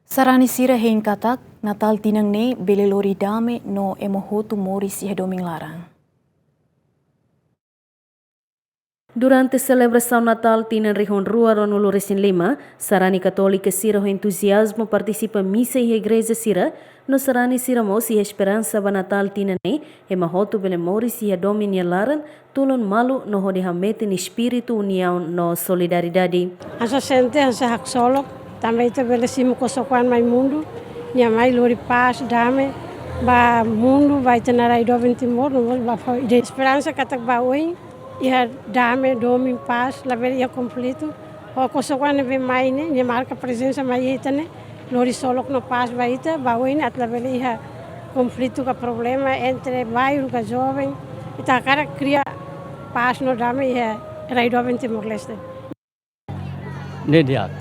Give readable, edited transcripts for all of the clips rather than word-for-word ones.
Sarani sira hein katak, Natal tinan bele dame no hotu moris Domin laran. Durante a celebração Natal, tinan região Rua no Recém Lima, Sarani Católica Sira o entusiasmo participa missa e igreja Sira, no Sarani Sira mosi esperança ba Natal tinan hotu bele moris e Domin e laran, tulon malu no hode hamete ni espírito união no solidariedade. Asa sente asa hak solok, também te bele simu kosokuan mai mundo, nia mai lori paz dame, ba mundo vai tenarai Domin timor, no ba de esperança katak ba oi. Ia dame, Domin, paz, la vera ia conflito. O kosokuan be mai ne, nia marca presença mai ita ne, lori solok no paz ba ita, ba oi ne at la vera ia conflito ka problema entre bairro ka jovem, ita cara cria paz no dame ia rai Domin timor leste. Ne diak,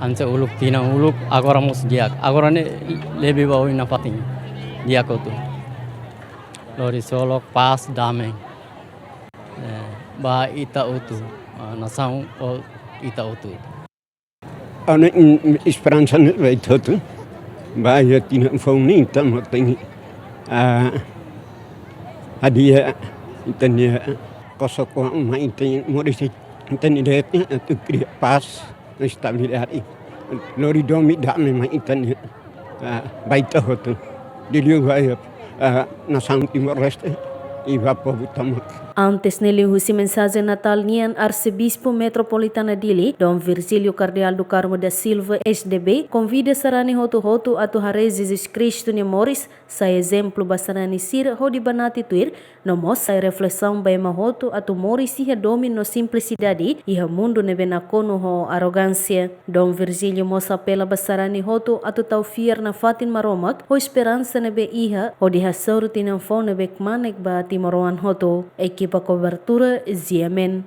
anse uluk tinan uluk, agora mus diak, agora ne lebih bau ina pating, diak itu. Lori solok pas damai, ba ita utu, nasang o ita utu. Ana esperança ne vai hotu, ba ia tinan faunin tam tem adia itania kosokuan mai tem moris tem diretnya tu cria paz estabilidade. Lori domi dame mai itania baita hotu. Diliu vai nasang timor leste e vai para Tamak. Antes nele husi mensagem Natal nian Arcebispo Metropolitana Dili, Dom Virgílio Cardeal do Carmo da Silva, SDB, convida Sarani hotu a Hare Jesus Cristo ne moris, sa exemplo ba Sarani sira hodi banati tuir, no mossa reflexão ba hotu a moris e Domin no simplicidade e mundo ne benacono ho arrogância. Dom Virgílio moça apela ba Sarani hotu a tau fiar na fatin maromak, ho esperança ne be iha, hodi hasauru tinan fone be kmanek ba timoroan hotu. Equipa cobertura Ziamen.